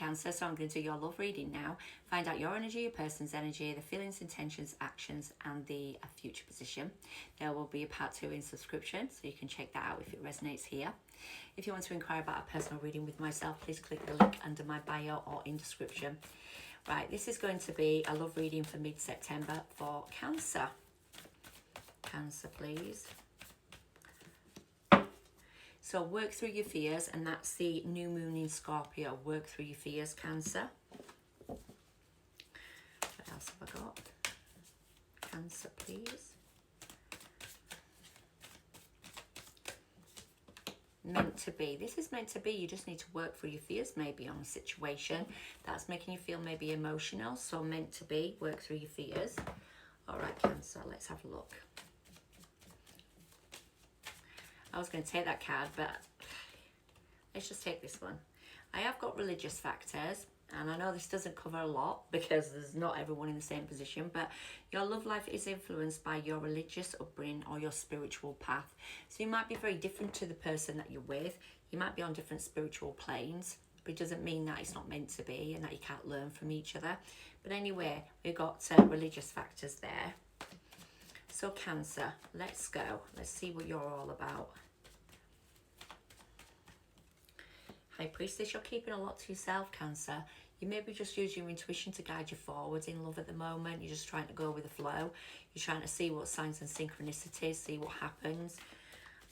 Cancer, so I'm going to do your love reading now. Find out your energy, your person's energy, the feelings, intentions, actions, and the future position. There will be a part 2 in subscription, so you can check that out if it resonates here. If you want to inquire about a personal reading with myself, please click the link under my bio or in description. Right, this is going to be a love reading for mid-September for Cancer. Cancer, please. So work through your fears, and that's the new moon in Scorpio. Work through your fears, Cancer. What else have I got? Cancer, please. Meant to be. This is meant to be. You just need to work through your fears maybe on a situation that's making you feel maybe emotional. So meant to be. Work through your fears. All right, Cancer, let's have a look. I was going to take that card, but let's just take this one. I have got religious factors, and I know this doesn't cover a lot because there's not everyone in the same position, but your love life is influenced by your religious upbringing or your spiritual path. So you might be very different to the person that you're with. You might be on different spiritual planes, but it doesn't mean that it's not meant to be and that you can't learn from each other. But anyway, we've got religious factors there. So Cancer, let's go. Let's see what you're all about. High Priestess, you're keeping a lot to yourself, Cancer. You maybe just use your intuition to guide you forwards in love at the moment. You're just trying to go with the flow. You're trying to see what signs and synchronicities, see what happens.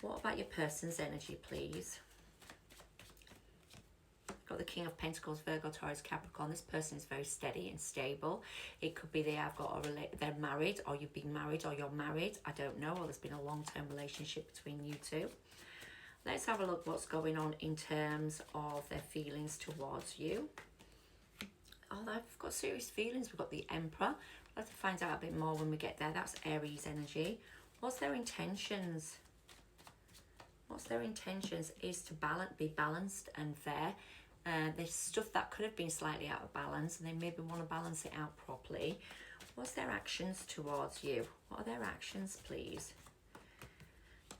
What about your person's energy, please? Got the King of Pentacles, Virgo, Taurus, Capricorn. This person is very steady and stable. It could be they're married, or you've been married, or you're married. I don't know. Or there's been a long-term relationship between you two. Let's have a look what's going on in terms of their feelings towards you. Oh, they've got serious feelings. We've got the Emperor. We'll have to find out a bit more when we get there. That's Aries energy. What's their intentions? What's their intentions is to be balanced and fair. There's stuff that could have been slightly out of balance, and they maybe want to balance it out properly. What's their actions towards you? What are their actions, please?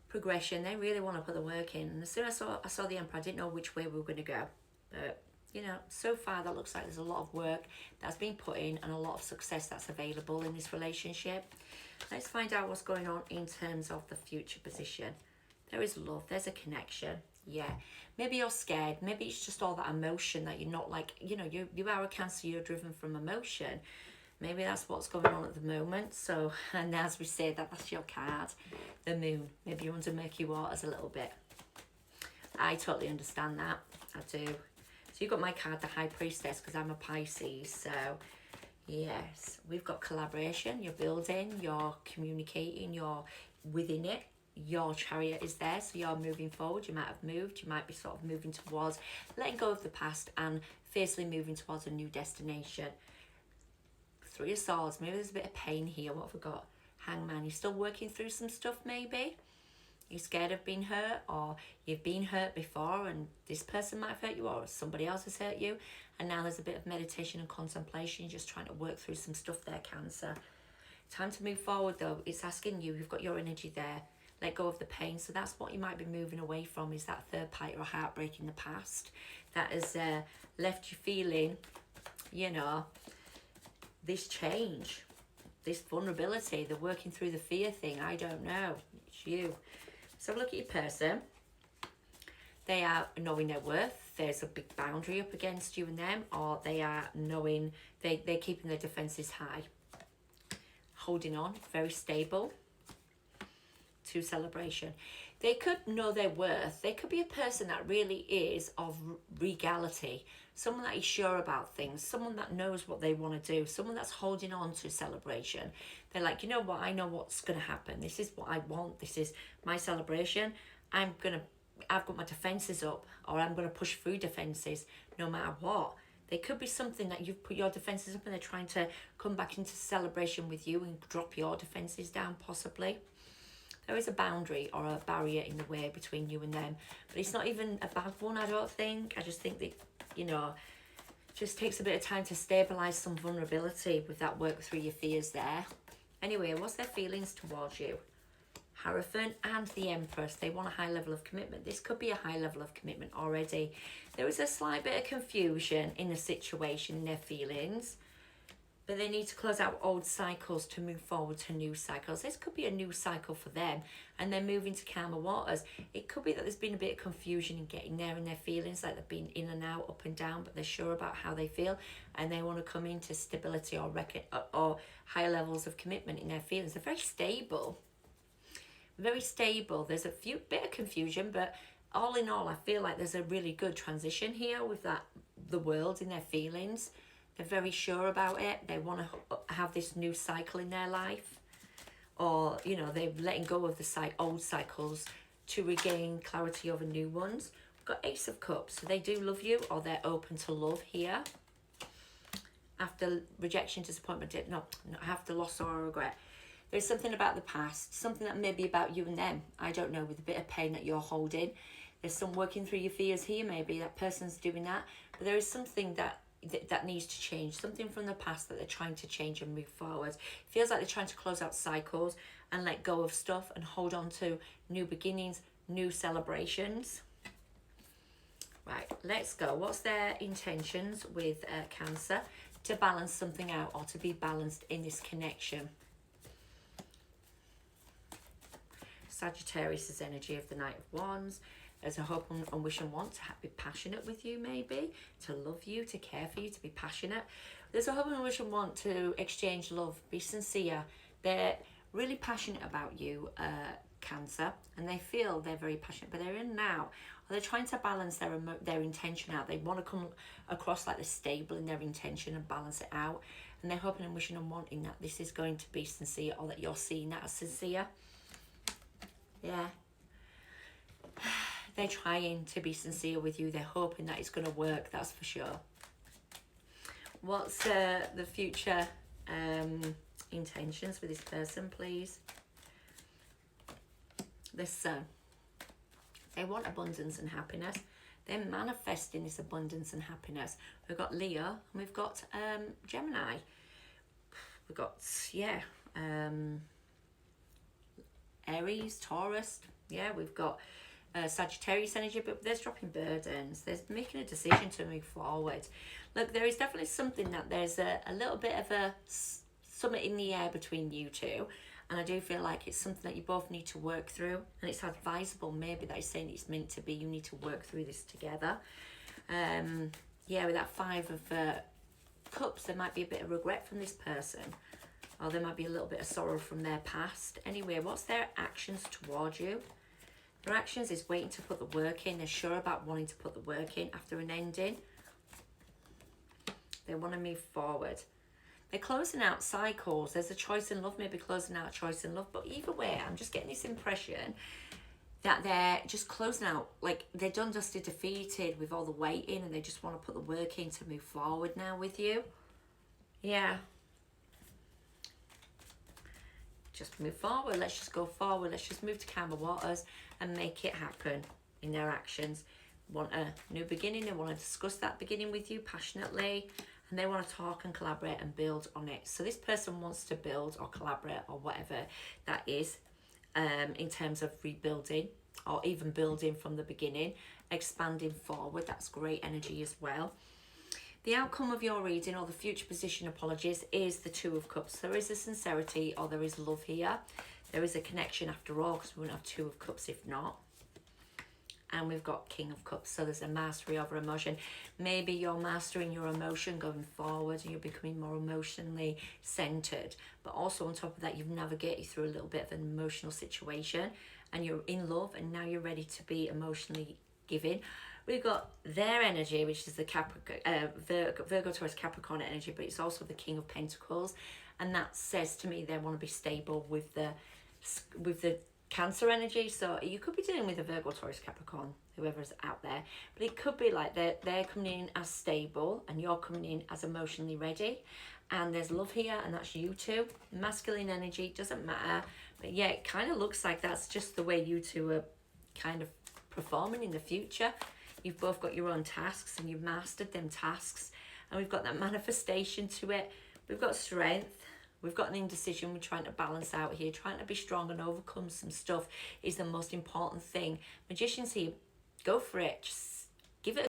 Progression. They really want to put the work in. And as soon as I saw the Emperor, I didn't know which way we were going to go. But, you know, so far that looks like there's a lot of work that's been put in and a lot of success that's available in this relationship. Let's find out what's going on in terms of the future position. There is love. There's a connection. Yeah. Maybe you're scared. Maybe it's just all that emotion that you're not like, you know, you are a Cancer, you're driven from emotion. Maybe that's what's going on at the moment. So, and as we say, that's your card, the moon. Maybe you're under murky waters a little bit. I totally understand that. I do. So you've got my card, the High Priestess, because I'm a Pisces. So, yes, we've got collaboration. You're building, you're communicating, you're within it. Your Chariot is there, so you're moving forward. You might have moved. You might be sort of moving towards letting go of the past and fiercely moving towards a new destination. Three of Swords. Maybe there's a bit of pain here. What have we got? Hangman. You're still working through some stuff, maybe. You're scared of being hurt, or you've been hurt before and this person might have hurt you, or somebody else has hurt you, and now there's a bit of meditation and contemplation. You're just trying to work through some stuff there, Cancer. Time to move forward, though. It's asking you. You've got your energy there. Let go of the pain. So that's what you might be moving away from, is that third party or heartbreak in the past that has left you feeling, you know, this change, this vulnerability, the working through the fear thing. I don't know. It's you. So look at your person. They are knowing their worth. There's a big boundary up against you and them, or they are knowing they're keeping their defenses high. Holding on, very stable. To celebration. They could know their worth. They could be a person that really is of regality, someone that is sure about things, someone that knows what they want to do, someone that's holding on to celebration. They're like, you know what, I know what's going to happen. This is what I want. This is my celebration. I've got my defenses up, or I'm going to push through defenses no matter what. They could be something that you've put your defenses up and they're trying to come back into celebration with you and drop your defenses down, possibly. There is a boundary or a barrier in the way between you and them, but it's not even a bad one, I don't think. I just think that, you know, it just takes a bit of time to stabilise some vulnerability with that work through your fears there. Anyway, what's their feelings towards you? Hierophant and the Empress. They want a high level of commitment. This could be a high level of commitment already. There is a slight bit of confusion in the situation, in their feelings. But they need to close out old cycles to move forward to new cycles. This could be a new cycle for them, and they're moving to calmer waters. It could be that there's been a bit of confusion in getting there in their feelings, like they've been in and out, up and down, but they're sure about how they feel, and they want to come into stability or higher levels of commitment in their feelings. They're very stable. Very stable. There's a bit of confusion, but all in all, I feel like there's a really good transition here with the world in their feelings. They're very sure about it. They want to have this new cycle in their life. Or, you know, they're letting go of the old cycles to regain clarity over new ones. We've got Ace of Cups. So they do love you, or they're open to love here. After rejection, disappointment, not after loss or regret. There's something about the past, something that may be about you and them. I don't know, with a bit of pain that you're holding. There's some working through your fears here, maybe. That person's doing that. But there is something that needs to change, something from the past that they're trying to change and move forward. It feels like they're trying to close out cycles and let go of stuff and hold on to new beginnings, new celebrations. Right, let's go. What's their intentions with Cancer? To balance something out, or to be balanced in this connection. Sagittarius' energy of the Knight of Wands. There's a hope and wish and want to be passionate with you, maybe, to love you, to care for you, to be passionate. There's a hope and wish and want to exchange love, be sincere. They're really passionate about you, Cancer, and they feel they're very passionate, but they're in and out. They're trying to balance their intention out. They want to come across like they're stable in their intention and balance it out. And they're hoping and wishing and wanting that this is going to be sincere, or that you're seeing that as sincere. Yeah. They're trying to be sincere with you. They're hoping that it's going to work, that's for sure. What's the future intentions with this person, please? The Sun. They want abundance and happiness. They're manifesting this abundance and happiness. We've got Leo and we've got Gemini. We've got, Aries, Taurus. Yeah, we've got Sagittarius energy, but there's dropping burdens. There's making a decision to move forward. Look, there is definitely something that there's a little bit of a something in the air between you two. And I do feel like it's something that you both need to work through. And it's advisable maybe that it's saying it's meant to be. You need to work through this together. With that Five of Cups, there might be a bit of regret from this person. Or there might be a little bit of sorrow from their past. Anyway, what's their actions towards you? Their actions is waiting to put the work in. They're sure about wanting to put the work in after an ending. They want to move forward. They're closing out cycles. There's a choice in love, maybe closing out a choice in love. But either way, I'm just getting this impression that they're just closing out, like they're done, dusted, defeated with all the waiting, and they just want to put the work in to move forward now with you. Yeah. Just move forward. Let's just go forward. Let's just move to calmer waters and make it happen in their actions. Want a new beginning. They want to discuss that beginning with you passionately. And they want to talk and collaborate and build on it. So this person wants to build or collaborate or whatever that is in terms of rebuilding or even building from the beginning, expanding forward. That's great energy as well. The outcome of your reading or the future position, apologies, is the Two of Cups. There is a sincerity or there is love here. There is a connection after all, because we wouldn't have Two of Cups if not. And we've got King of Cups, so there's a mastery over emotion. Maybe you're mastering your emotion going forward and you're becoming more emotionally centered. But also on top of that, you've navigated through a little bit of an emotional situation and you're in love and now you're ready to be emotionally giving. We've got their energy, which is the Virgo, Taurus, Capricorn energy, but it's also the King of Pentacles. And that says to me they want to be stable with the Cancer energy. So you could be dealing with a Virgo, Taurus, Capricorn, whoever's out there, but it could be like they're coming in as stable and you're coming in as emotionally ready, and there's love here, and that's you two. Masculine energy, doesn't matter, but yeah, it kind of looks like that's just the way you two are kind of performing in the future. You've both got your own tasks and you've mastered them tasks, and we've got that manifestation to it. We've got strength, We've got an indecision we're trying to balance out here. Trying to be strong and overcome some stuff is the most important thing. Magicians here, go for it. Just give it a